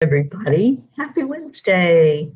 Everybody, happy Wednesday.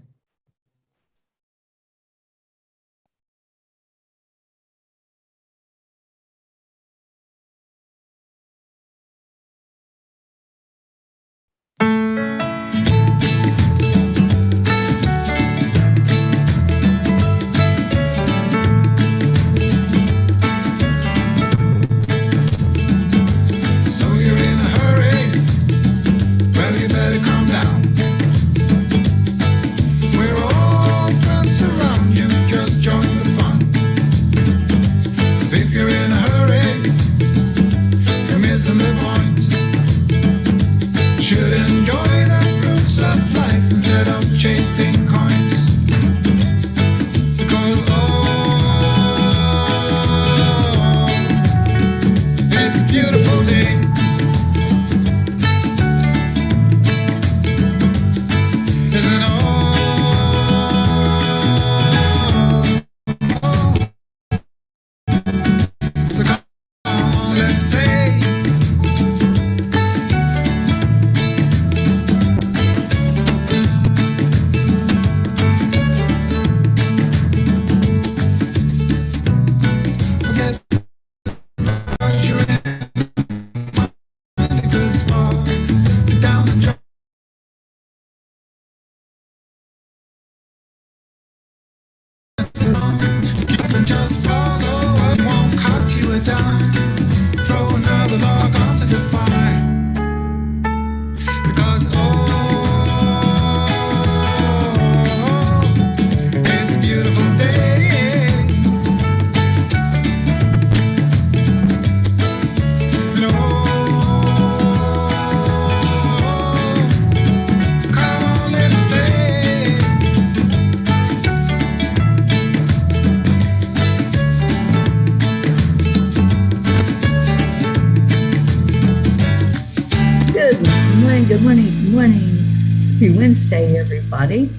Wednesday, everybody.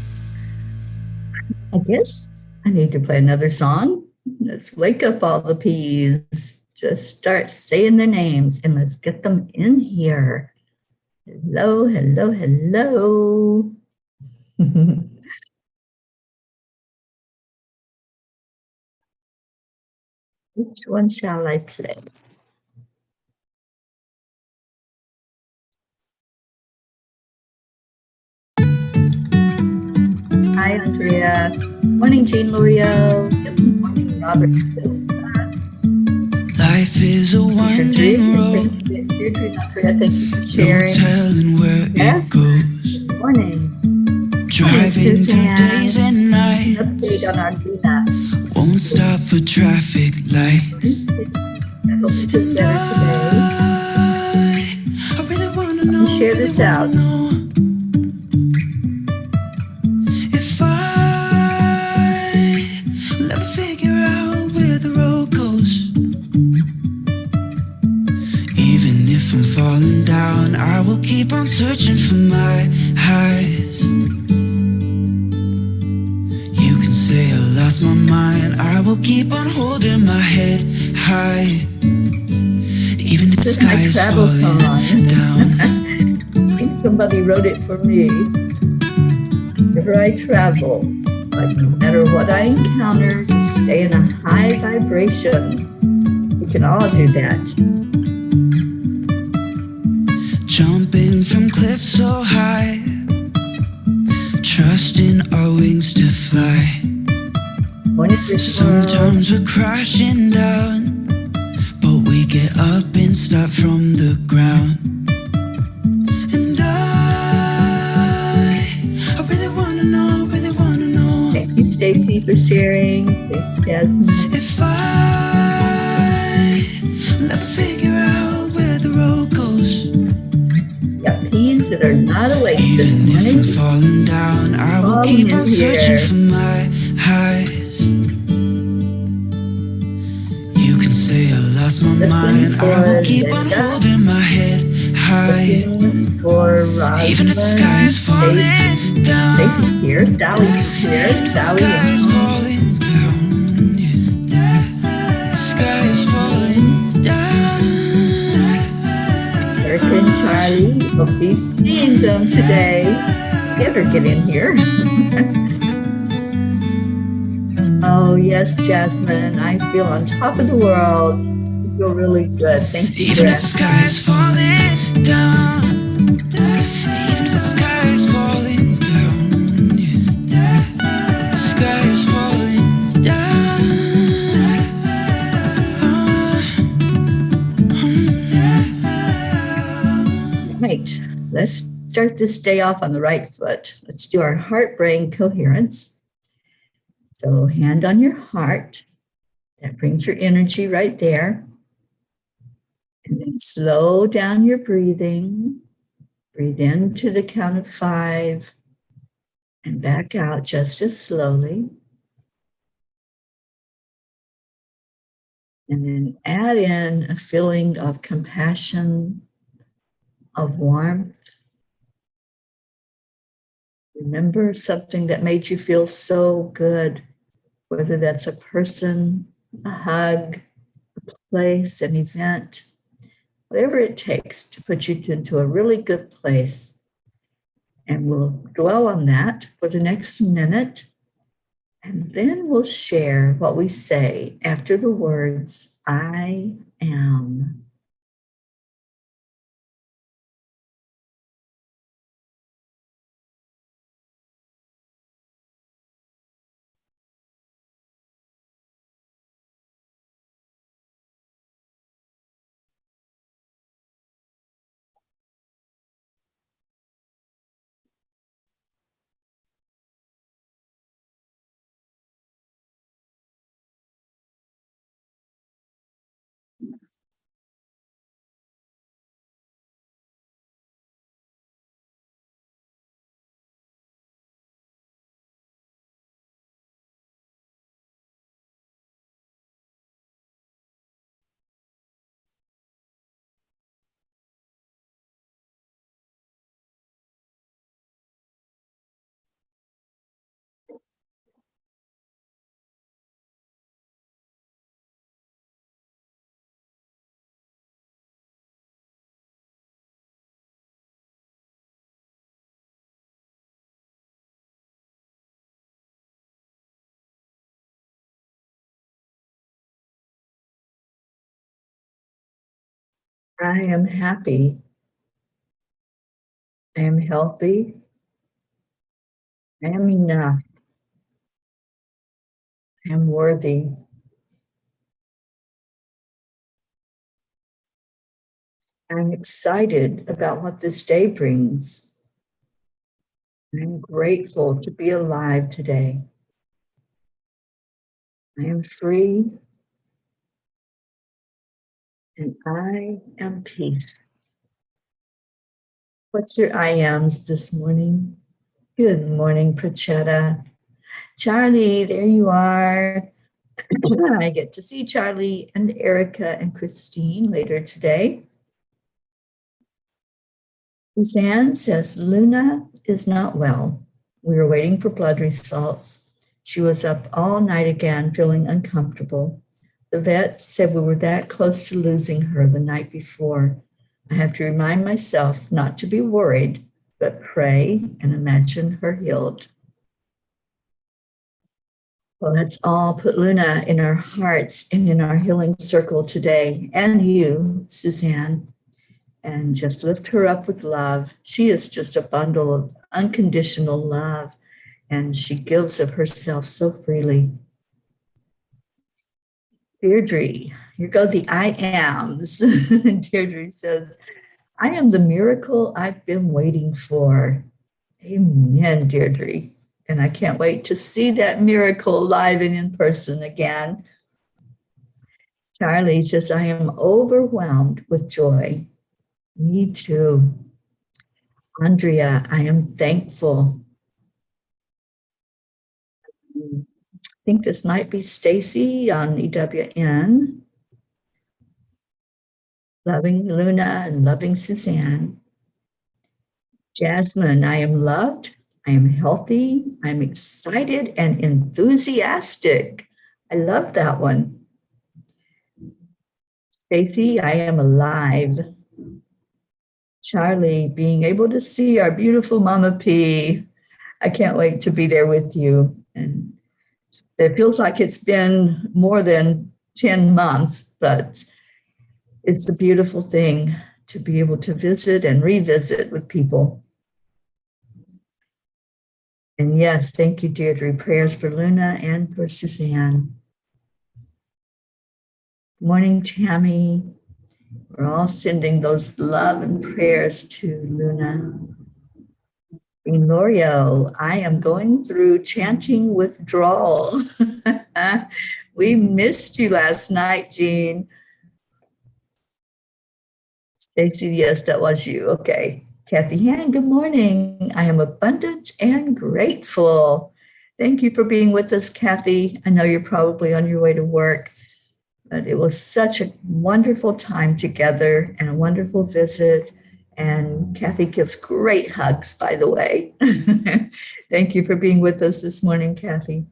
I guess I need to play another song. Let's wake up all the P's. Just start saying their names and let's get them in here. Hello, hello, hello. Which one shall I play? Hi, Andrea. Morning, Jean L'Oreal. Good morning, Robert. Life is a winding road. Andrea, thank you for sharing. No telling where it goes. Good morning. Driving through days and nights. Update on our Dina. Won't stop for traffic lights. I hope you feel better today. I really want to know. Share this out. I will keep on searching for my highs. You can say I lost my mind. I will keep on holding my head high. Even if the sky is falling down. I think somebody wrote it for me. Whenever I travel, like no matter what I encounter, to stay in a high vibration. We can all do that. Jumping from cliffs so high, trusting our wings to fly. Sometimes we're crashing down, but we get up and start from the ground. And I really wanna know, really wanna know. Thank you, Stacy, for sharing. Thank you, Jasmine. If I never figure out where the road goes. That are not awake this morning. Even if I'm falling down, I will keep on searching for my highs. You can say I lost my mind. I will keep on holding my head high. Even if the sky is falling down. Stacy's here. Sally's here. Even if the sky is falling down. The sky is falling down. Eric and Charlie. Hope he's seeing them today. Get her, get in here. Oh, yes, Jasmine. I feel on top of the world. I feel really good. Thank you. Even if the sky is falling down, even if the sky is falling down, the sky is falling down. Right. Let's start this day off on the right foot. Let's do our heart-brain coherence. So hand on your heart. That brings your energy right there. And then slow down your breathing. Breathe in to the count of 5 and back out just as slowly. And then add in a feeling of compassion, of warmth. Remember something that made you feel so good, whether that's a person, a hug, a place, an event, whatever it takes to put you into a really good place. And we'll dwell on that for the next minute. And then we'll share what we say after the words, I am. I am happy. I am healthy. I am enough. I am worthy. I'm excited about what this day brings. I'm grateful to be alive today. I am free and I am peace. What's your I ams this morning? Good morning, Prachetta. Charlie, there you are. I get to see Charlie and Erica and Christine later today. Suzanne says Luna is not well. We are waiting for blood results. She was up all night again, feeling uncomfortable. The vet said we were that close to losing her the night before. I have to remind myself not to be worried, but pray and imagine her healed. Well, let's all put Luna in our hearts and in our healing circle today, and you, Suzanne, and just lift her up with love. She is just a bundle of unconditional love, and she gives of herself so freely. Deirdre, here go the I ams. Deirdre says, I am the miracle I've been waiting for. Amen, Deirdre. And I can't wait to see that miracle live and in person again. Charlie says, I am overwhelmed with joy. Me too. Andrea, I am thankful. I think this might be Stacy on EWN. Loving Luna and loving Suzanne. Jasmine, I am loved. I am healthy. I'm excited and enthusiastic. I love that one. Stacy, I am alive. Charlie, being able to see our beautiful Mama P. I can't wait to be there with you. And it feels like it's been more than 10 months, but it's a beautiful thing to be able to visit and revisit with people. And yes, thank you, Deirdre. Prayers for Luna and for Suzanne. Good morning, Tammy. We're all sending those love and prayers to Luna. Lorio, I am going through chanting withdrawal. We missed you last night, Jean. Stacy, yes, that was you. Okay. Kathy Han, good morning. I am abundant and grateful. Thank you for being with us, Kathy. I know you're probably on your way to work, but it was such a wonderful time together and a wonderful visit. And Kathy gives great hugs, by the way. Thank you for being with us this morning, Kathy.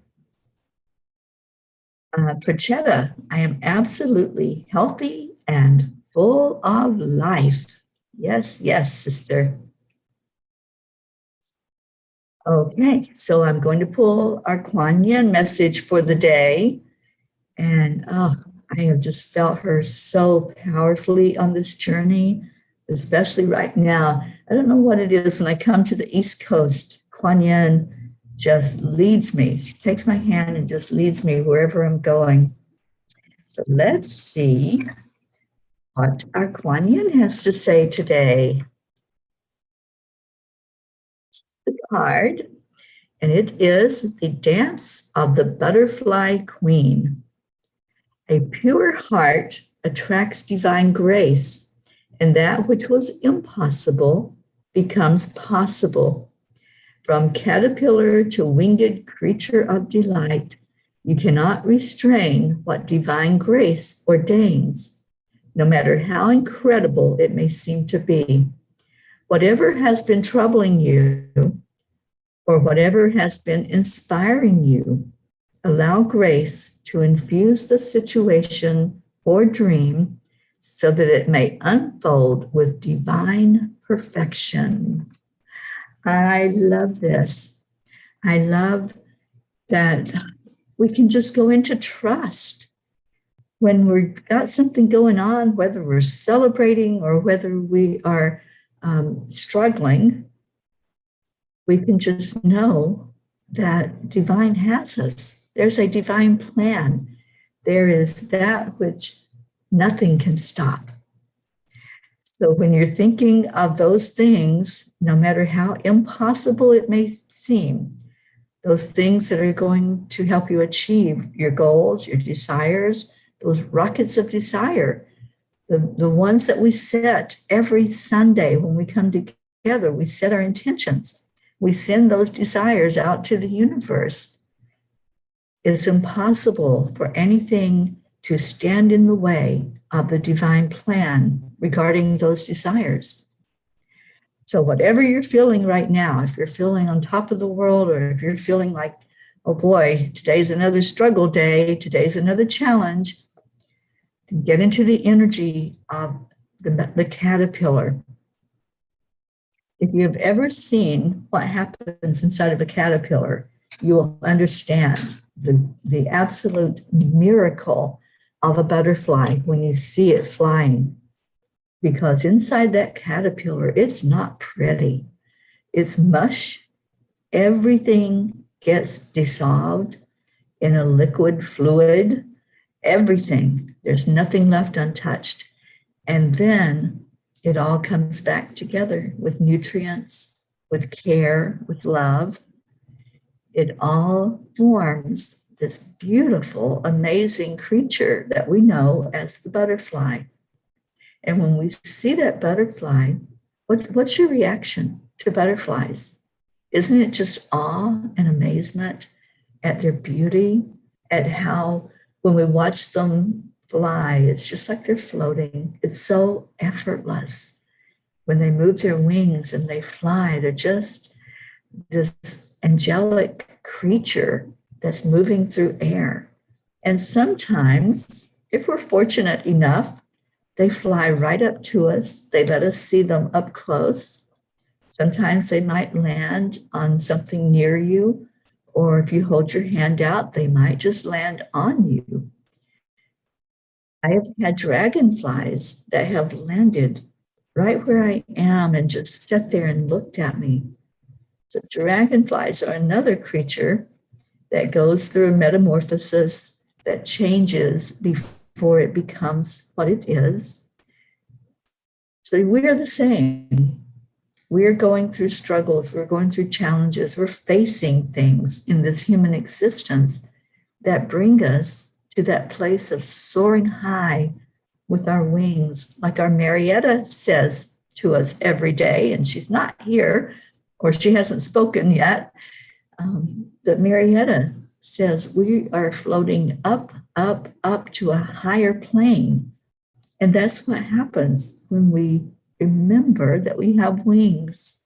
Prachetta, I am absolutely healthy and full of life. Yes, yes, sister. Okay, so I'm going to pull our Kuan Yin message for the day. And I have just felt her so powerfully on this journey, especially right now. I don't know what it is when I come to the East Coast. Kuan Yin just leads me. She takes my hand and just leads me wherever I'm going. So let's see what our Kuan Yin has to say today. The card, and it is the Dance of the Butterfly Queen. A pure heart attracts divine grace, and that which was impossible becomes possible. From caterpillar to winged creature of delight, you cannot restrain what divine grace ordains, no matter how incredible it may seem to be. Whatever has been troubling you, or whatever has been inspiring you, allow grace to infuse the situation or dream so that it may unfold with divine perfection. I love this. I love that we can just go into trust when we've got something going on, whether we're celebrating or whether we are struggling. We can just know that divine has us. There's a divine plan. There is that which nothing can stop. So when you're thinking of those things, no matter how impossible it may seem, those things that are going to help you achieve your goals, your desires, those rockets of desire, the ones that we set every Sunday when we come together, we set our intentions. We send those desires out to the universe. It's impossible for anything to stand in the way of the divine plan regarding those desires. So whatever you're feeling right now, if you're feeling on top of the world, or if you're feeling like, oh boy, today's another struggle day, today's another challenge, get into the energy of the caterpillar. If you have ever seen what happens inside of a caterpillar, you will understand the absolute miracle of a butterfly when you see it flying. Because inside that caterpillar, it's not pretty. It's mush. Everything gets dissolved in a liquid fluid. Everything. There's nothing left untouched. And then it all comes back together with nutrients, with care, with love. It all forms this beautiful, amazing creature that we know as the butterfly. And when we see that butterfly, what's your reaction to butterflies? Isn't it just awe and amazement at their beauty, at how when we watch them fly, it's just like they're floating. It's so effortless. When they move their wings and they fly, they're just this angelic creature that's moving through air. And sometimes, if we're fortunate enough They fly right up to us. They let us see them up close. Sometimes they might land on something near you, or if you hold your hand out, they might just land on you. I have had dragonflies that have landed right where I am and just sat there and looked at me. So dragonflies are another creature that goes through a metamorphosis that changes before it becomes what it is. So we're the same. We're going through struggles, we're going through challenges, we're facing things in this human existence that bring us to that place of soaring high with our wings, like our Marietta says to us every day, and she's not here, or she hasn't spoken yet. But Marietta says we are floating up, up, up to a higher plane. And that's what happens when we remember that we have wings,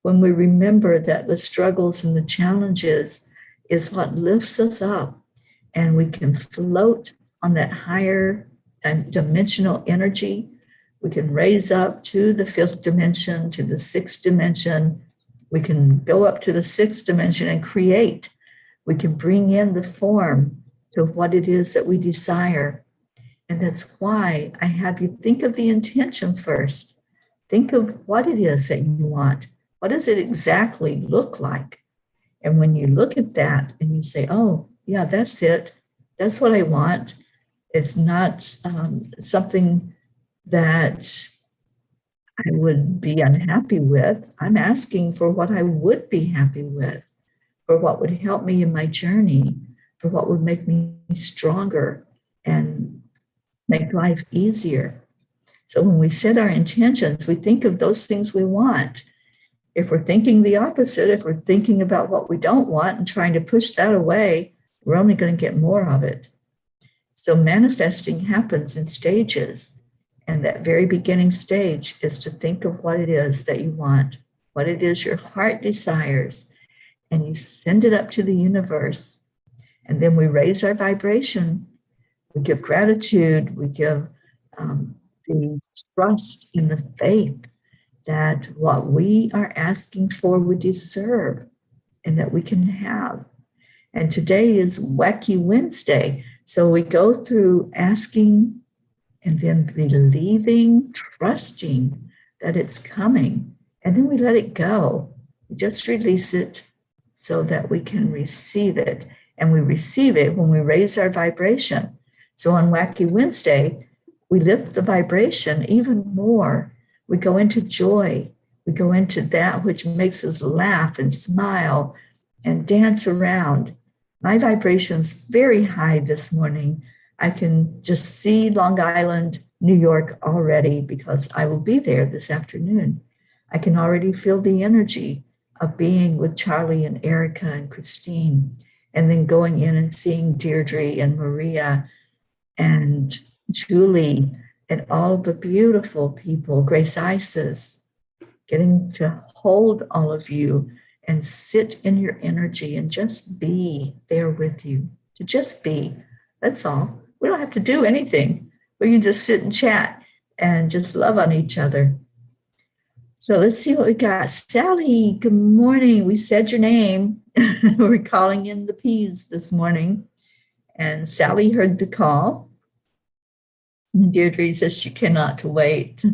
when we remember that the struggles and the challenges is what lifts us up, and we can float on that higher and dimensional energy. We can raise up to the fifth dimension, to the sixth dimension. We can go up to the sixth dimension and create. We can bring in the form to what it is that we desire. And that's why I have you think of the intention first. Think of what it is that you want. What does it exactly look like? And when you look at that and you say, oh, yeah, that's it. That's what I want. It's not something that I would be unhappy with. I'm asking for what I would be happy with, for what would help me in my journey, for what would make me stronger and make life easier. So when we set our intentions, we think of those things we want. If we're thinking the opposite, if we're thinking about what we don't want and trying to push that away, we're only going to get more of it. So manifesting happens in stages. And that very beginning stage is to think of what it is that you want, what it is your heart desires, and you send it up to the universe. And then we raise our vibration. We give gratitude. We give the trust in the faith that what we are asking for we deserve and that we can have. And today is Wacky Wednesday. So we go through asking and then believing, trusting that it's coming. And then we let it go. We just release it so that we can receive it. And we receive it when we raise our vibration. So on Wacky Wednesday, we lift the vibration even more. We go into joy. We go into that which makes us laugh and smile and dance around. My vibration's very high this morning. I can just see Long Island, New York already because I will be there this afternoon. I can already feel the energy of being with Charlie and Erica and Christine, and then going in and seeing Deirdre and Maria and Julie and all the beautiful people, Grace Isis, getting to hold all of you and sit in your energy and just be there with you, to just be. That's all. We don't have to do anything. We can just sit and chat and just love on each other. So let's see what we got. Sally, good morning. We said your name. We're calling in the P's this morning. And Sally heard the call. And Deirdre says she cannot wait.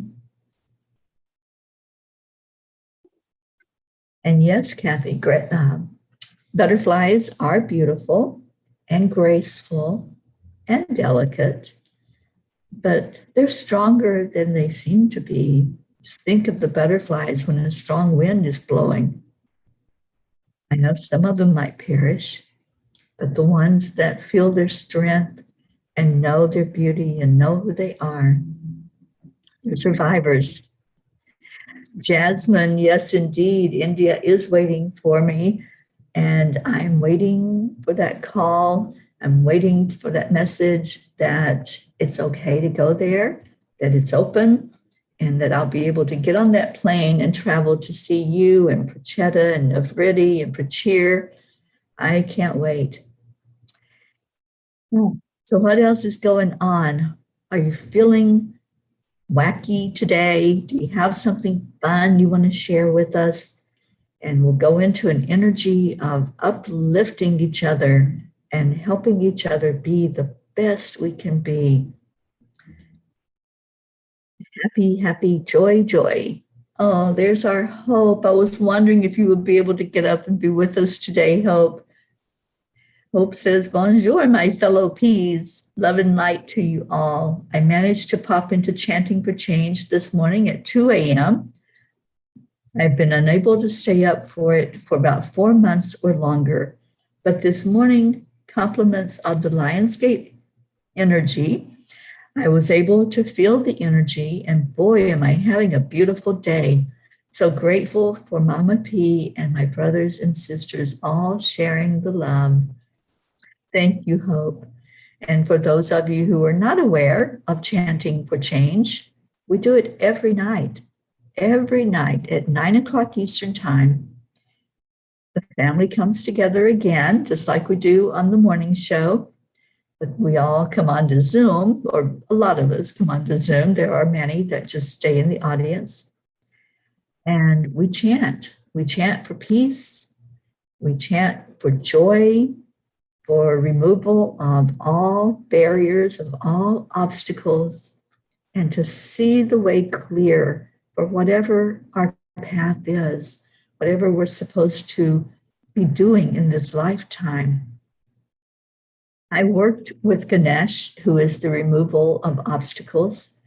And yes, Kathy, butterflies are beautiful and graceful and delicate, but they're stronger than they seem to be. Just think of the butterflies when a strong wind is blowing. I know some of them might perish, but the ones that feel their strength and know their beauty and know who they are, they're survivors. Jasmine, yes, indeed. India is waiting for me, and I'm waiting for that call. I'm waiting for that message that it's okay to go there, that it's open, and that I'll be able to get on that plane and travel to see you and Prachetta and Navriti and Prachir. I can't wait. So what else is going on? Are you feeling wacky today? Do you have something fun you want to share with us? And we'll go into an energy of uplifting each other and helping each other be the best we can be. Happy, happy, joy, joy. Oh, there's our Hope. I was wondering if you would be able to get up and be with us today, Hope. Hope says, bonjour, my fellow peas. Love and light to you all. I managed to pop into Chanting for Change this morning at 2 a.m. I've been unable to stay up for it for about 4 months or longer. But this morning, compliments of the Lionsgate energy, I was able to feel the energy, and boy, am I having a beautiful day. So grateful for Mama P and my brothers and sisters all sharing the love. Thank you, Hope. And for those of you who are not aware of Chanting for Change, we do it every night at 9 o'clock Eastern Time. The family comes together again, just like we do on the morning show. But we all come onto Zoom, or a lot of us come onto Zoom. There are many that just stay in the audience. And we chant. We chant for peace. We chant for joy, for removal of all barriers, of all obstacles, and to see the way clear for whatever our path is, whatever we're supposed to be doing in this lifetime. I worked with Ganesh, who is the removal of obstacles.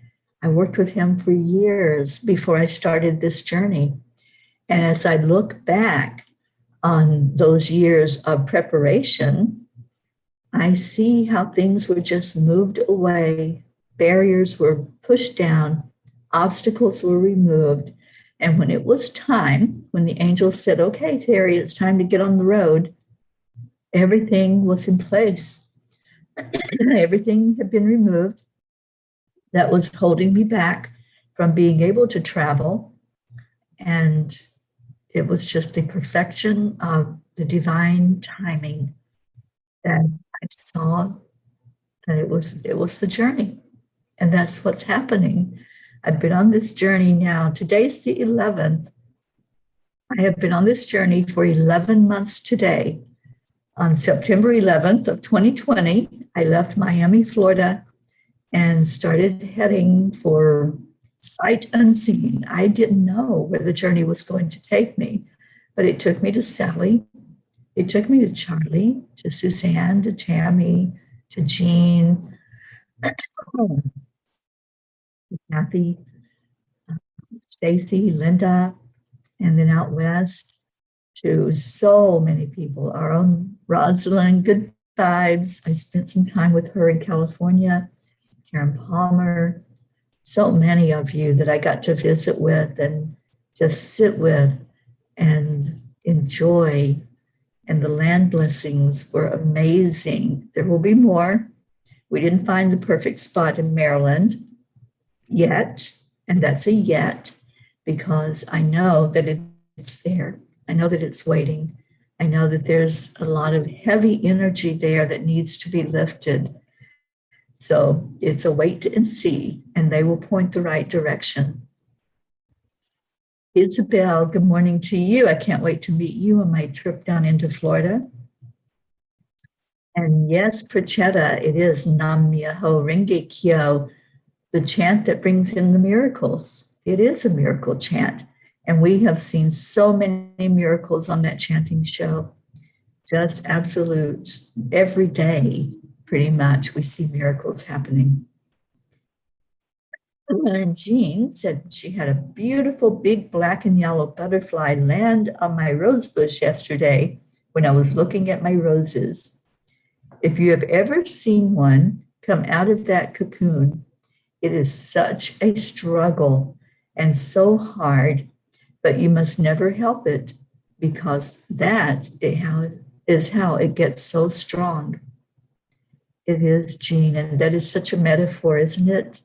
I worked with him for years before I started this journey. And as I look back on those years of preparation, I see how things were just moved away. Barriers were pushed down, obstacles were removed. And when it was time, when the angels said, okay, Teri, it's time to get on the road, everything was in place. Everything had been removed that was holding me back from being able to travel. And it was just the perfection of the divine timing that I saw that it was the journey. And that's what's happening. I've been on this journey now. Today's the 11th. I have been on this journey for 11 months today. On September 11th of 2020, I left Miami, Florida, and started heading for sight unseen. I didn't know where the journey was going to take me, but it took me to Sally. It took me to Charlie, to Suzanne, to Tammy, to Jean, to Kathy, Stacy, Linda, and then out west to so many people. Our own Rosalind, good vibes. I spent some time with her in California. Karen Palmer, so many of you that I got to visit with and just sit with and enjoy. And the land blessings were amazing. There will be more. We didn't find the perfect spot in Maryland yet, and that's a yet, because I know that it's there. I know that it's waiting. I know that there's a lot of heavy energy there that needs to be lifted. So it's a wait and see, and they will point the right direction. Isabel, good morning to you. I can't wait to meet you on my trip down into Florida. And yes, Prachetta, it is Nam Myoho Renge Kyo, the chant that brings in the miracles. It is a miracle chant. And we have seen so many miracles on that chanting show. Just absolute, every day, pretty much, we see miracles happening. And Jean said she had a beautiful big black and yellow butterfly land on my rose bush yesterday when I was looking at my roses. If you have ever seen one come out of that cocoon, it is such a struggle and so hard, but you must never help it, because that is how it gets so strong. It is, Jean, and that is such a metaphor, isn't it?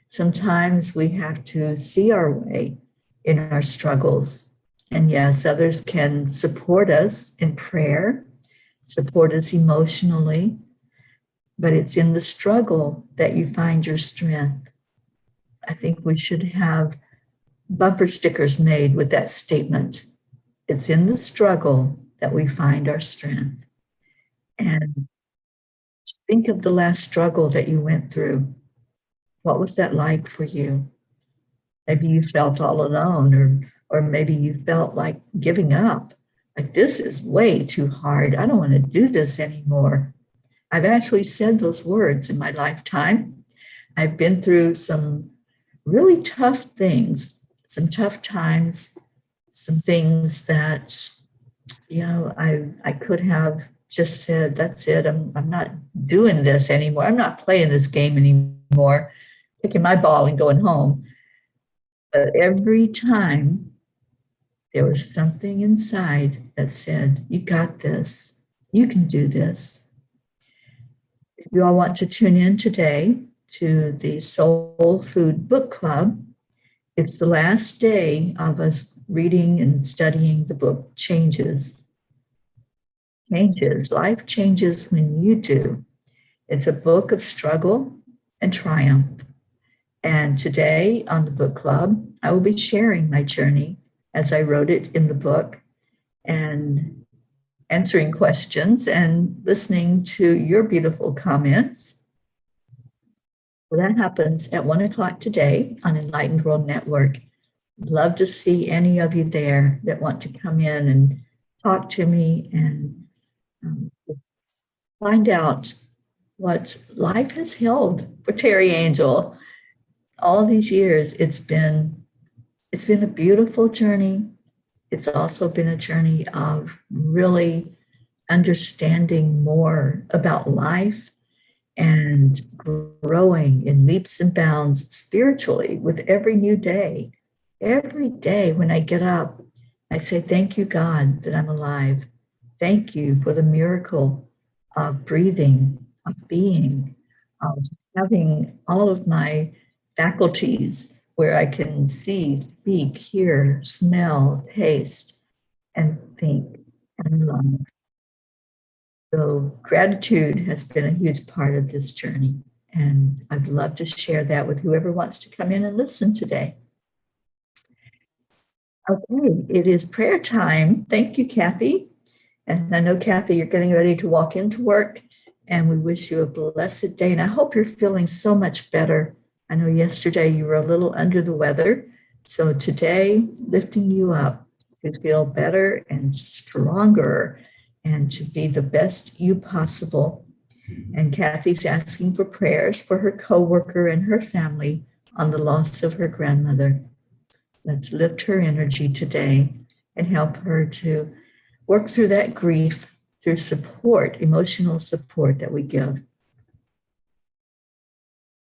Sometimes we have to see our way in our struggles. And yes, others can support us in prayer, support us emotionally, but it's in the struggle that you find your strength. I think we should have bumper stickers made with that statement. It's in the struggle that we find our strength. And think of the last struggle that you went through. What was that like for you? Maybe you felt all alone, or maybe you felt like giving up. Like, this is way too hard. I don't want to do this anymore. I've actually said those words in my lifetime. I've been through some really tough things, some tough times, some things that, I could have just said, that's it. I'm not doing this anymore. I'm not playing this game anymore, taking my ball and going home. But every time there was something inside that said, you got this. You can do this. If you all want to tune in today to the Soul Food Book Club, it's the last day of us reading and studying the book Changes. Changes. Life changes when you do. It's a book of struggle and triumph. And today on the book club, I will be sharing my journey as I wrote it in the book and answering questions and listening to your beautiful comments. Well, that happens at 1:00 today on Enlightened World Network. I'd love to see any of you there that want to come in and talk to me and find out what life has held for Teri Angel. All these years, it's been a beautiful journey. It's also been a journey of really understanding more about life and growing in leaps and bounds spiritually with every new day. Every day when I get up, I say, thank you, God, that I'm alive. Thank you for the miracle of breathing, of being, of having all of my faculties where I can see, speak, hear, smell, taste, and think and love. So gratitude has been a huge part of this journey. And I'd love to share that with whoever wants to come in and listen today. Okay, it is prayer time. Thank you, Kathy. And I know, Kathy, you're getting ready to walk into work, and we wish you a blessed day. And I hope you're feeling so much better. I know yesterday you were a little under the weather. So today, lifting you up to feel better and stronger and to be the best you possible. And Kathy's asking for prayers for her coworker and her family on the loss of her grandmother. Let's lift her energy today and help her to work through that grief through support, emotional support that we give.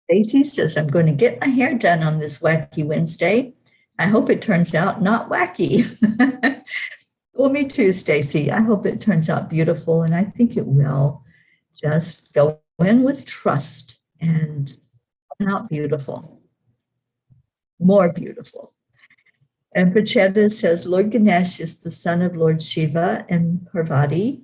Stacy says, I'm going to get my hair done on this wacky Wednesday. I hope it turns out not wacky. Well, me too, Stacy. I hope it turns out beautiful, and I think it will. Just go in with trust and come out beautiful, more beautiful. And Pracheta says, Lord Ganesh is the son of Lord Shiva and Parvati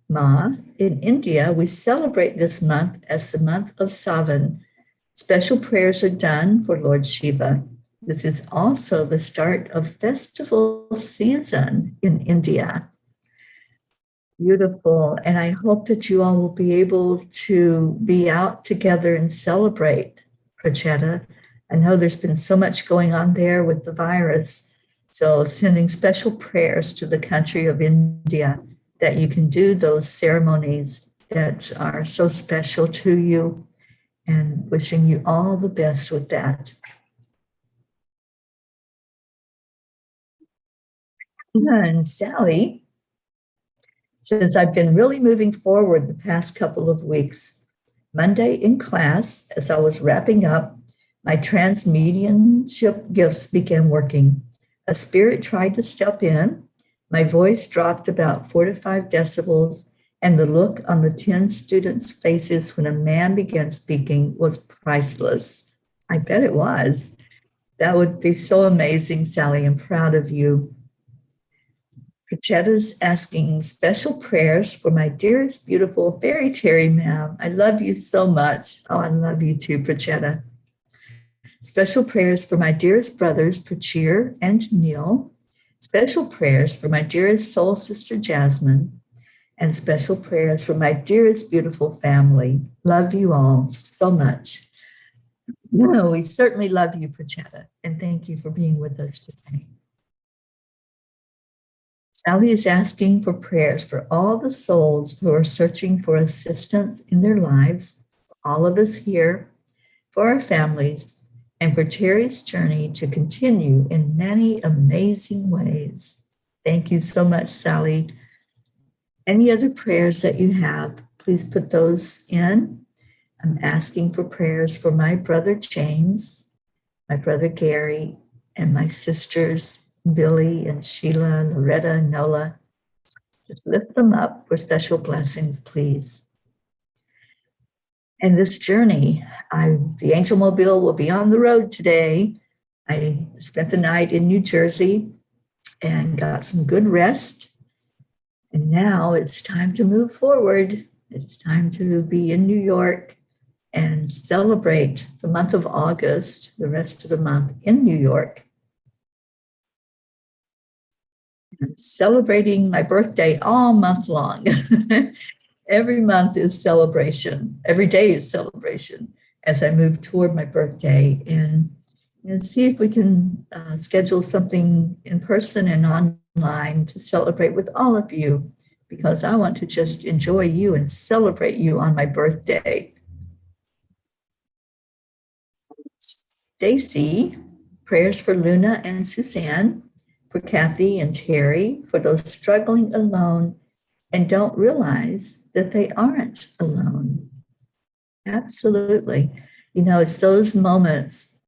Ma. In India, we celebrate this month as the month of Savan. Special prayers are done for Lord Shiva. This is also the start of festival season in India. Beautiful. And I hope that you all will be able to be out together and celebrate, Pracheta. I know there's been so much going on there with the virus. So sending special prayers to the country of India that you can do those ceremonies that are so special to you, and wishing you all the best with that. And Sally says, I've been really moving forward the past couple of weeks. Monday in class, as I was wrapping up, my transmediumship gifts began working. A spirit tried to step in. My voice dropped about 4 to 5 decibels, and the look on the 10 students' faces when a man began speaking was priceless. I bet it was. That would be so amazing, Sally. I'm proud of you. Pracheta's asking special prayers for my dearest, beautiful fairy Teri, ma'am. I love you so much. Oh, I love you too, Pracheta. Special prayers for my dearest brothers, Prachir and Neil. Special prayers for my dearest soul sister, Jasmine. And special prayers for my dearest beautiful family. Love you all so much. No, we certainly love you, Prachetta, and thank you for being with us today. Sally is asking for prayers for all the souls who are searching for assistance in their lives, all of us here, for our families, and for Teri's journey to continue in many amazing ways. Thank you so much, Sally. Any other prayers that you have, please put those in. I'm asking for prayers for my brother James, my brother Gary, and my sisters Billy and Sheila, Loretta, and Nola. Just lift them up for special blessings, please. And this journey, the Angel Mobile will be on the road today. I spent the night in New Jersey and got some good rest. And now it's time to move forward. It's time to be in New York and celebrate the month of August, the rest of the month in New York. And celebrating my birthday all month long. Every month is celebration. Every day is celebration as I move toward my birthday, and see if we can schedule something in person and online to celebrate with all of you, because I want to just enjoy you and celebrate you on my birthday. Stacy, prayers for Luna and Suzanne, for Kathy and Terry, for those struggling alone and don't realize that they aren't alone. Absolutely. You know, it's those moments,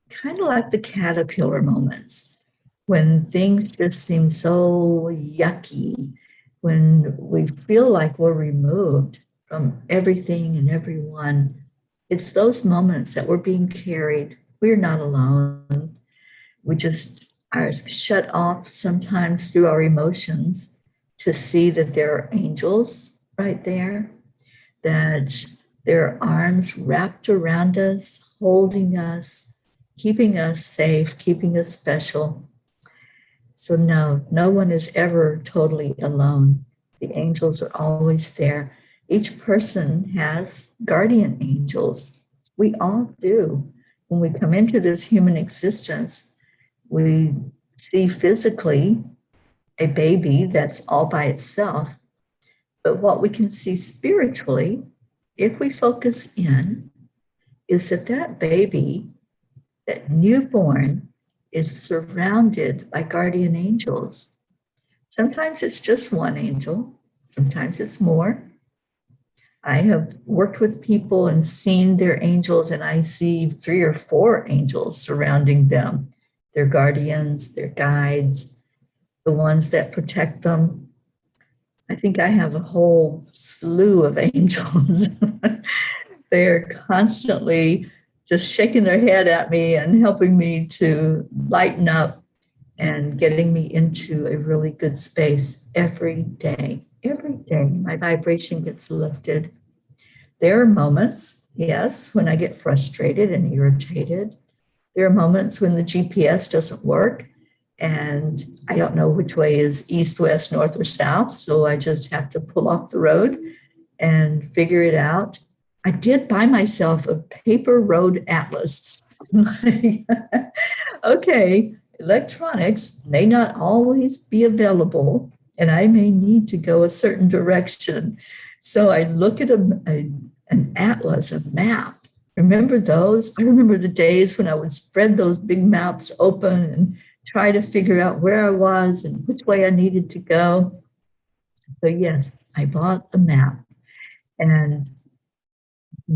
kind of like the caterpillar moments, when things just seem so yucky, when we feel like we're removed from everything and everyone. It's those moments that we're being carried. We're not alone. We just are shut off sometimes through our emotions to see that there are angels right there, that there are arms wrapped around us, holding us, keeping us safe, keeping us special. So no one is ever totally alone. The angels are always there. Each person has guardian angels. We all do. When we come into this human existence, we see physically a baby that's all by itself. But what we can see spiritually, if we focus in, is that baby, that newborn, is surrounded by guardian angels. Sometimes it's just one angel, sometimes it's more. I have worked with people and seen their angels, and I see 3 or 4 angels surrounding them, their guardians, their guides, the ones that protect them. I think I have a whole slew of angels. They're constantly just shaking their head at me and helping me to lighten up and getting me into a really good space every day. Every day, my vibration gets lifted. There are moments, yes, when I get frustrated and irritated. There are moments when the GPS doesn't work and I don't know which way is east, west, north, or south. So I just have to pull off the road and figure it out. I did buy myself a paper road atlas. Okay, electronics may not always be available, and I may need to go a certain direction. So I look at an atlas, a map. Remember those? I remember the days when I would spread those big maps open and try to figure out where I was and which way I needed to go. So yes, I bought a map and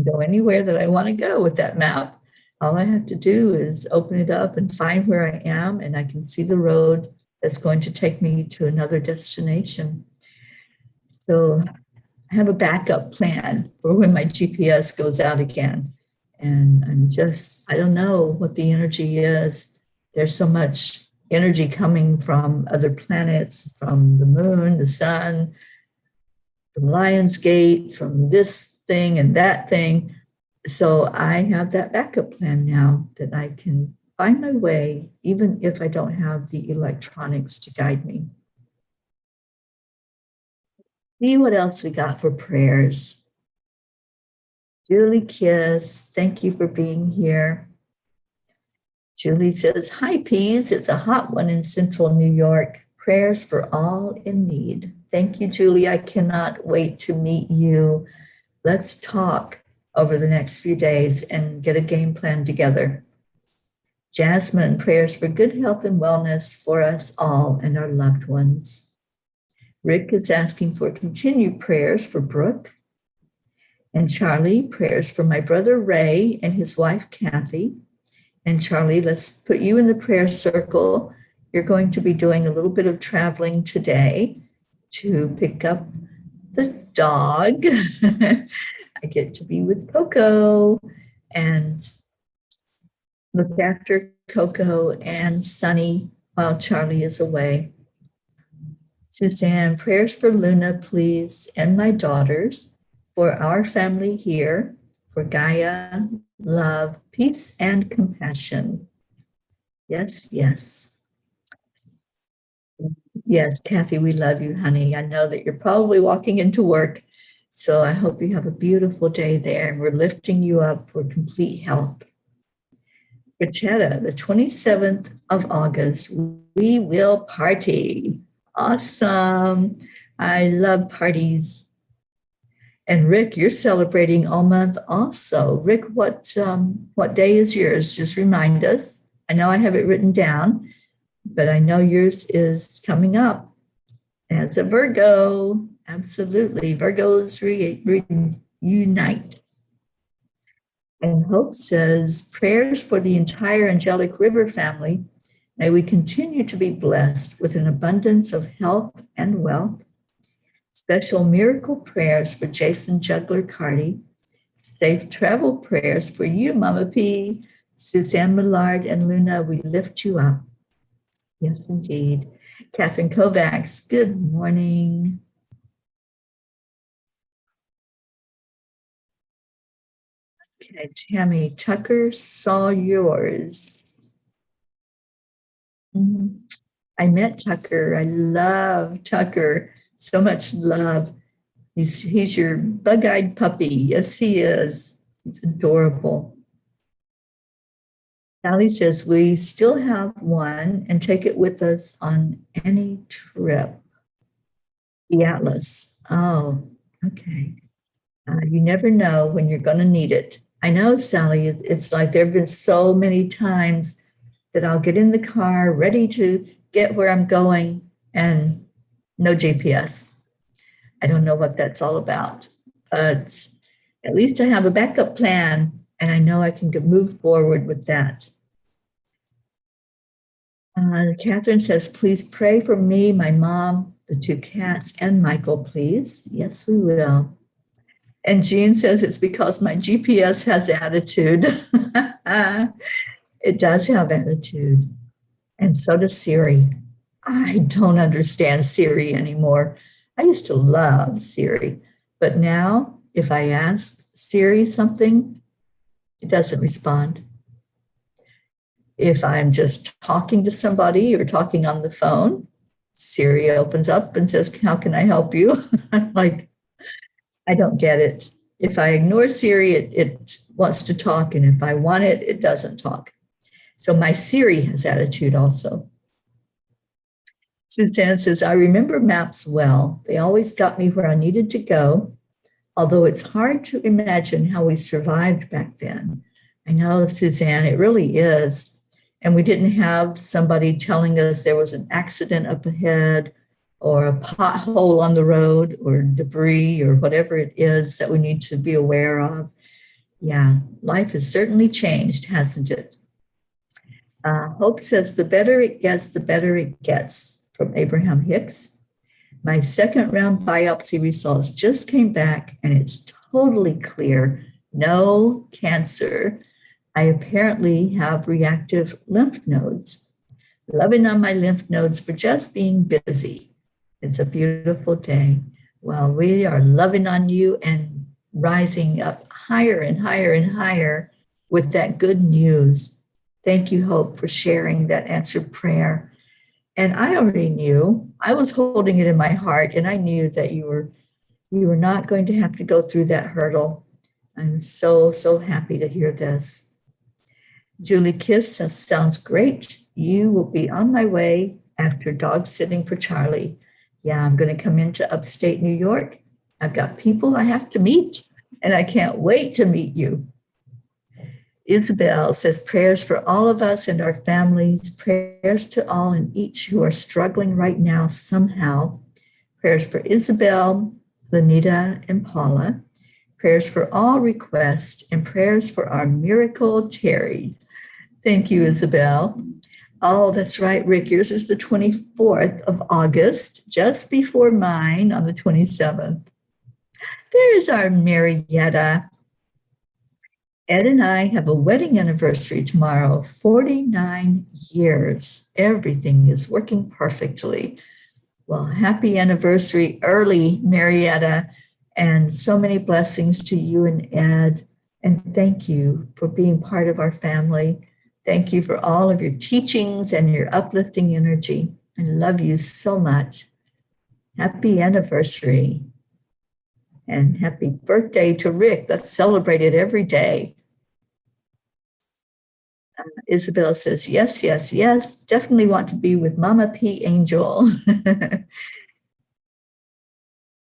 go anywhere that I want to go with that map. All I have to do is open it up and find where I am, and I can see the road that's going to take me to another destination. So I have a backup plan for when my GPS goes out again. And I don't know what the energy is. There's so much energy coming from other planets, from the moon, the sun, from Lionsgate, from this thing and that thing. So I have that backup plan now that I can find my way, even if I don't have the electronics to guide me. See what else we got for prayers. Julie Kiss, thank you for being here. Julie says, hi, Peas. It's a hot one in central New York. Prayers for all in need. Thank you, Julie. I cannot wait to meet you. Let's talk over the next few days and get a game plan together. Jasmine, prayers for good health and wellness for us all and our loved ones. Rick is asking for continued prayers for Brooke. And Charlie, prayers for my brother Ray and his wife Kathy. And Charlie, let's put you in the prayer circle. You're going to be doing a little bit of traveling today to pick up the dog. I get to be with Coco and look after Coco and Sunny while Charlie is away. Suzanne, prayers for Luna, please, and my daughters, for our family here, for Gaia, love, peace, and compassion. Yes, yes. Yes, Kathy, we love you, honey. I know that you're probably walking into work, so I hope you have a beautiful day there, and we're lifting you up for complete health. Rachetta, the 27th of August, we will party. Awesome. I love parties. And Rick, you're celebrating all month also. Rick, what day is yours? Just remind us. I know I have it written down, but I know yours is coming up. As a Virgo, absolutely. Virgos reunite. And Hope says, prayers for the entire Angelic River family. May we continue to be blessed with an abundance of health and wealth. Special miracle prayers for Jason Juggler Carty. Safe travel prayers for you, Mama P, Suzanne Millard, and Luna. We lift you up. Yes, indeed. Catherine Kovacs, good morning. Okay, Tammy Tucker, saw yours. I met Tucker. I love Tucker. So much love. He's your bug-eyed puppy. Yes, he is. He's adorable. Sally says, we still have one and take it with us on any trip. The Atlas. Oh, okay. You never know when you're going to need it. I know, Sally, it's like there have been so many times that I'll get in the car ready to get where I'm going and no GPS. I don't know what that's all about, but at least I have a backup plan and I know I can move forward with that. Catherine says, please pray for me, my mom, the two cats, and Michael, please. Yes, we will. And Jean says it's because my GPS has attitude. It does have attitude. And so does Siri. I don't understand Siri anymore. I used to love Siri, but now if I ask Siri something, it doesn't respond. If I'm just talking to somebody or talking on the phone, Siri opens up and says, how can I help you? I'm like, I don't get it. If I ignore Siri, it wants to talk. And if I want it, it doesn't talk. So my Siri has attitude also. Suzanne says, I remember maps well. They always got me where I needed to go, although it's hard to imagine how we survived back then. I know, Suzanne, it really is. And we didn't have somebody telling us there was an accident up ahead or a pothole on the road or debris or whatever it is that we need to be aware of. Yeah, life has certainly changed, hasn't it? Hope says, the better it gets, from Abraham Hicks. My second round biopsy results just came back and it's totally clear. No cancer. I apparently have reactive lymph nodes. Loving on my lymph nodes for just being busy. It's a beautiful day. Well, we are loving on you and rising up higher and higher and higher with that good news. Thank you, Hope, for sharing that answered prayer. And I already knew, I was holding it in my heart, and I knew that you were not going to have to go through that hurdle. I'm so, so happy to hear this. Julie Kiss says, sounds great. You will be on my way after dog sitting for Charlie. Yeah, I'm going to come into upstate New York. I've got people I have to meet, and I can't wait to meet you. Isabel says, prayers for all of us and our families, prayers to all and each who are struggling right now somehow. Prayers for Isabel, Lanita, and Paula. Prayers for all requests, and prayers for our miracle, Teri. Thank you, Isabel. Oh, that's right, Rick. Yours is the 24th of August, just before mine on the 27th. There's our Marietta. Ed and I have a wedding anniversary tomorrow, 49 years. Everything is working perfectly. Well, happy anniversary early, Marietta, and so many blessings to you and Ed. And thank you for being part of our family. Thank you for all of your teachings and your uplifting energy. I love you so much. Happy anniversary. And happy birthday to Rick. Let's celebrate it every day. Isabel says, yes, yes, yes. Definitely want to be with Mama P. Angel.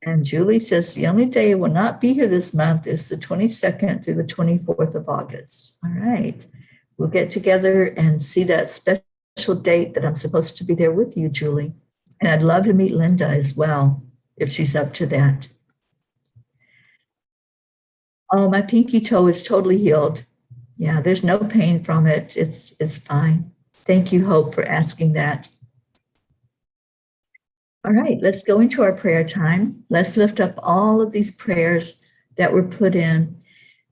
And Julie says, the only day I will not be here this month is the 22nd through the 24th of August. All right. We'll get together and see that special date that I'm supposed to be there with you, Julie. And I'd love to meet Linda as well, if she's up to that. Oh, my pinky toe is totally healed. Yeah, there's no pain from it. It's fine. Thank you, Hope, for asking that. All right, let's go into our prayer time. Let's lift up all of these prayers that were put in,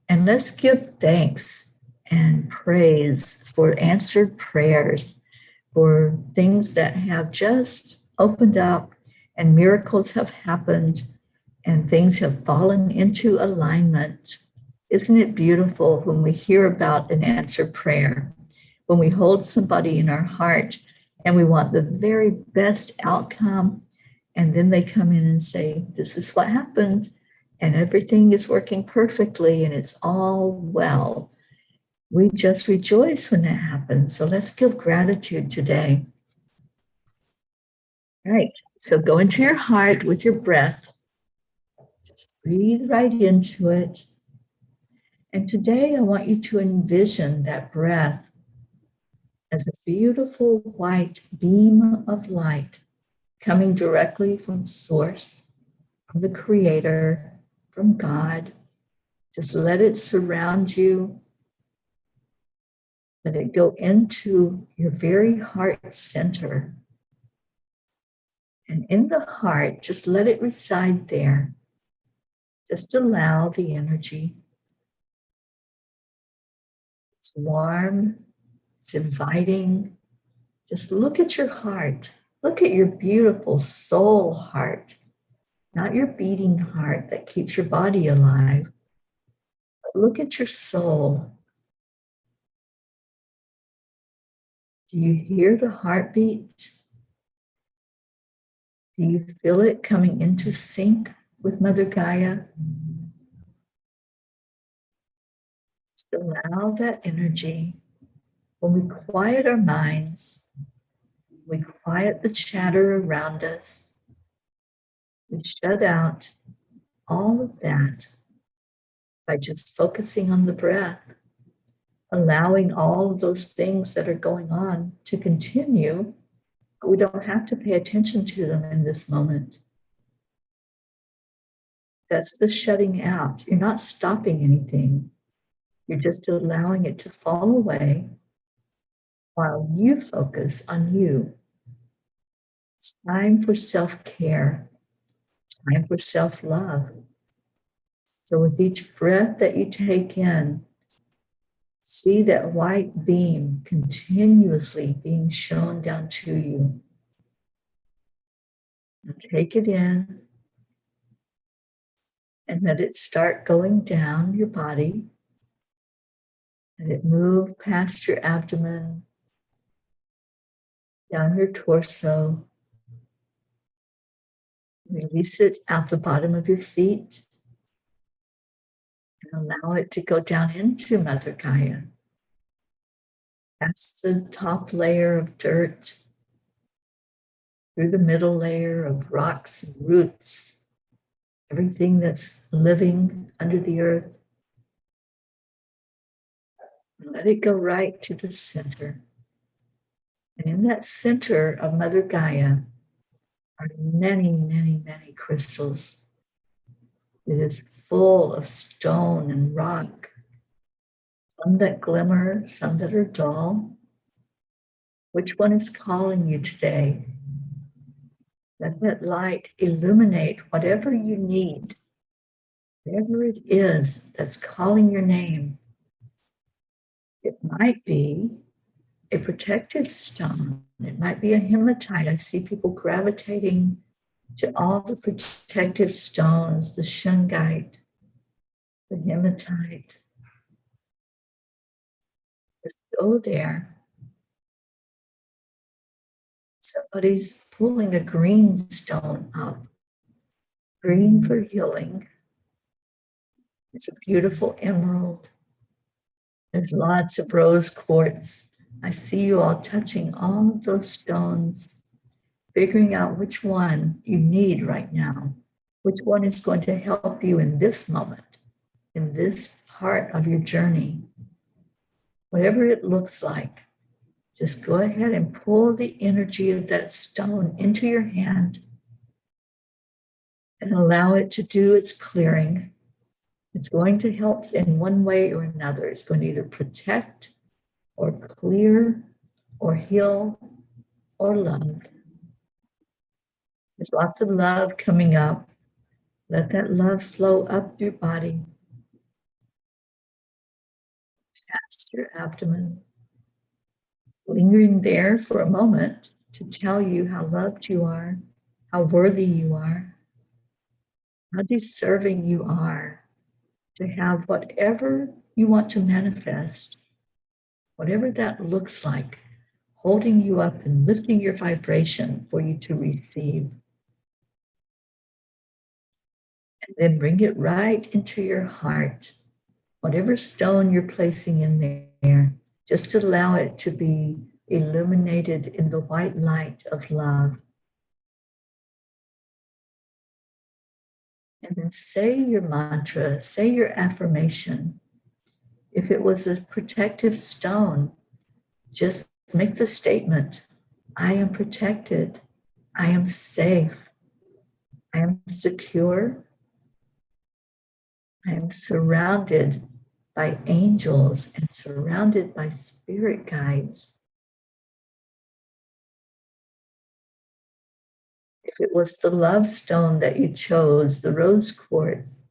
and let's give thanks and praise for answered prayers, for things that have just opened up and miracles have happened and things have fallen into alignment. Isn't it beautiful when we hear about an answered prayer, when we hold somebody in our heart and we want the very best outcome, and then they come in and say, this is what happened, and everything is working perfectly, and it's all well. We just rejoice when that happens. So let's give gratitude today. All right, so go into your heart with your breath. Just breathe right into it. And today I want you to envision that breath as a beautiful white beam of light coming directly from Source, from the Creator, from God. Just let it surround you. Let it go into your very heart center. And in the heart, just let it reside there. Just allow the energy. It's warm, it's inviting. Just look at your heart. Look at your beautiful soul heart, not your beating heart that keeps your body alive. But look at your soul. Do you hear the heartbeat? Do you feel it coming into sync with Mother Gaia? Just allow that energy. When we quiet our minds, we quiet the chatter around us, we shut out all of that by just focusing on the breath, allowing all of those things that are going on to continue, but we don't have to pay attention to them in this moment. That's the shutting out. You're not stopping anything. You're just allowing it to fall away while you focus on you. It's time for self-care. It's time for self-love. So with each breath that you take in, see that white beam continuously being shown down to you. Now take it in. And let it start going down your body. Let it move past your abdomen, down your torso. Release it out the bottom of your feet. And allow it to go down into Mother Gaia. Past the top layer of dirt, through the middle layer of rocks and roots, everything that's living under the earth. And let it go right to the center. And in that center of Mother Gaia are many, many, many crystals. It is full of stone and rock, some that glimmer, some that are dull. Which one is calling you today? Let that light illuminate whatever you need, whatever it is that's calling your name. It might be a protective stone. It might be a hematite. I see people gravitating to all the protective stones, the shungite, the hematite. Just go there. Somebody's pulling a green stone up. Green for healing. It's a beautiful emerald. There's lots of rose quartz. I see you all touching all of those stones, figuring out which one you need right now, which one is going to help you in this moment, in this part of your journey. Whatever it looks like, just go ahead and pull the energy of that stone into your hand and allow it to do its clearing. It's going to help in one way or another. It's going to either protect or clear or heal or love. There's lots of love coming up. Let that love flow up your body, past your abdomen, lingering there for a moment to tell you how loved you are, how worthy you are, how deserving you are to have whatever you want to manifest, whatever that looks like, holding you up and lifting your vibration for you to receive. And then bring it right into your heart. Whatever stone you're placing in there, just allow it to be illuminated in the white light of love. And then say your mantra, say your affirmation. If it was a protective stone, just make the statement, I am protected, I am safe, I am secure, I am surrounded by angels and surrounded by spirit guides. If it was the love stone that you chose, the rose quartz,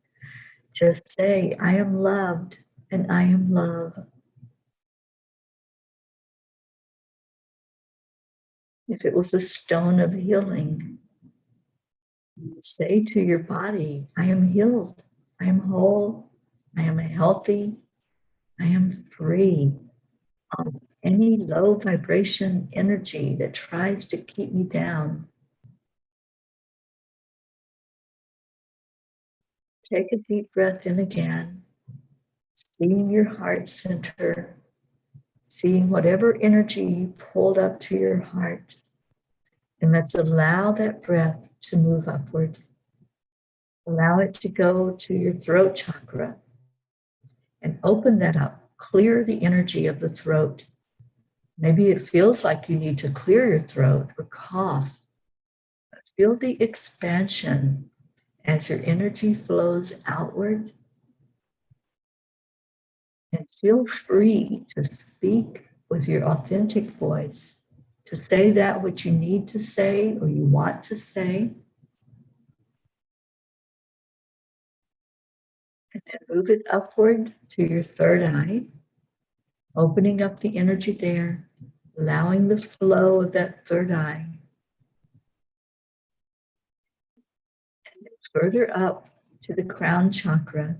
just say, I am loved and I am love. If it was a stone of healing, say to your body, I am healed, I am whole, I am healthy, I am free of any low vibration energy that tries to keep me down. Take a deep breath in again, seeing your heart center, seeing whatever energy you pulled up to your heart. And let's allow that breath to move upward. Allow it to go to your throat chakra and open that up. Clear the energy of the throat. Maybe it feels like you need to clear your throat or cough. Feel the expansion as your energy flows outward. And feel free to speak with your authentic voice, to say that which you need to say or you want to say. And then move it upward to your third eye, opening up the energy there, allowing the flow of that third eye. And then further up to the crown chakra.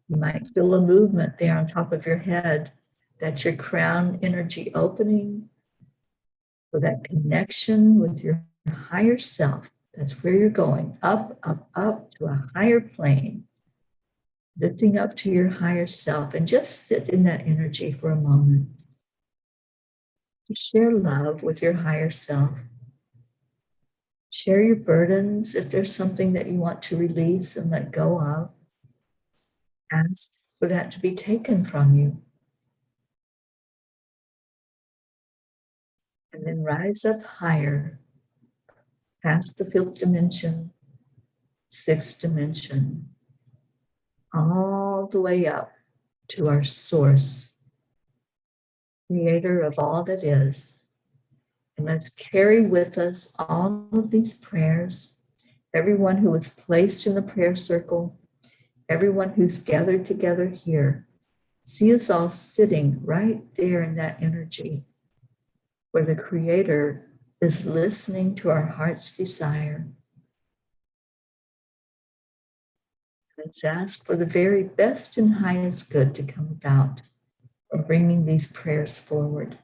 You might feel a movement there on top of your head. That's your crown energy opening for that connection with your higher self. That's where you're going, up, up, up to a higher plane, lifting up to your higher self, and just sit in that energy for a moment. Share love with your higher self. Share your burdens if there's something that you want to release and let go of. Ask for that to be taken from you. And then rise up higher, past the fifth dimension, sixth dimension, all the way up to our source, creator of all that is. And let's carry with us all of these prayers, everyone who was placed in the prayer circle, everyone who's gathered together here. See us all sitting right there in that energy where the Creator is listening to our heart's desire. Let's ask for the very best and highest good to come about from bringing these prayers forward.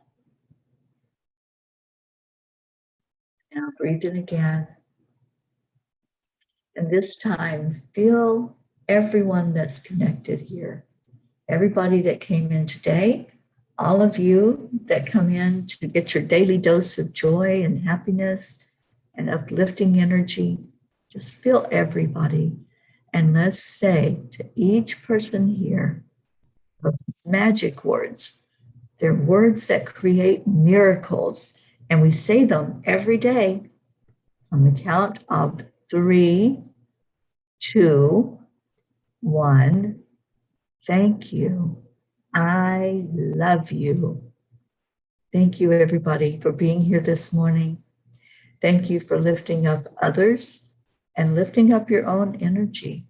Now breathe in again. And this time, feel everyone that's connected here. Everybody that came in today, all of you that come in to get your daily dose of joy and happiness and uplifting energy, just feel everybody. And let's say to each person here, those magic words. They're words that create miracles. And we say them every day on the count of 3, 2, 1. Thank you. I love you. Thank you, everybody, for being here this morning. Thank you for lifting up others and lifting up your own energy.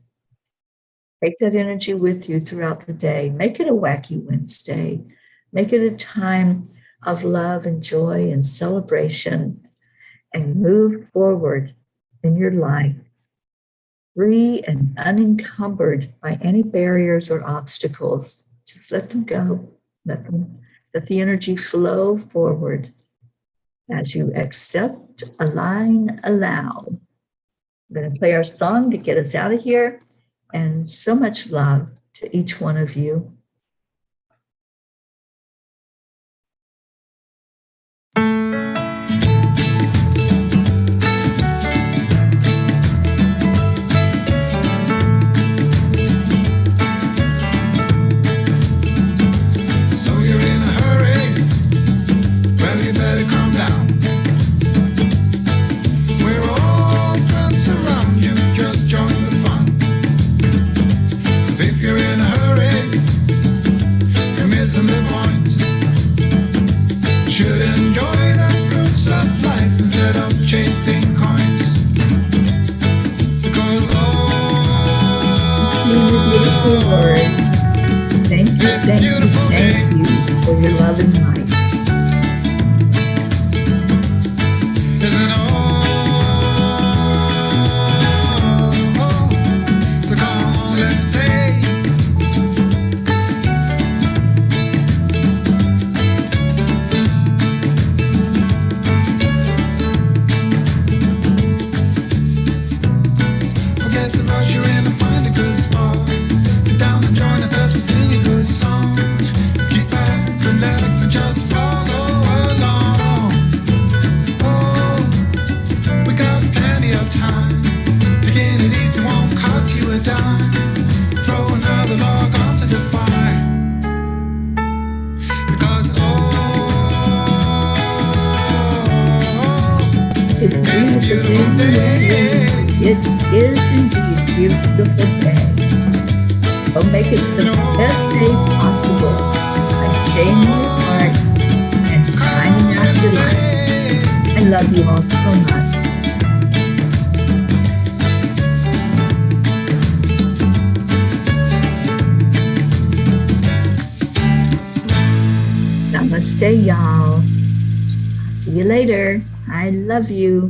Take that energy with you throughout the day. Make it a wacky Wednesday. Make it a time of love and joy and celebration, and move forward in your life, free and unencumbered by any barriers or obstacles. Just let them go. Let the energy flow forward as you accept, align, allow. I'm going to play our song to get us out of here. And so much love to each one of you. Thank you for your love and light. So come on, let's play. Forget the rush, you're in and find a good spot. Sit down and join us as we sing a good song. Keep back, relax, and just follow along. Oh, we got plenty of time. Taking it easy won't cost you a dime. Throw another log onto the fire. Because it's a beautiful day. It is indeed a beautiful day. So make it the best day possible by staying in your heart and finding out your life. I love you all so much. Namaste, y'all. See you later. I love you.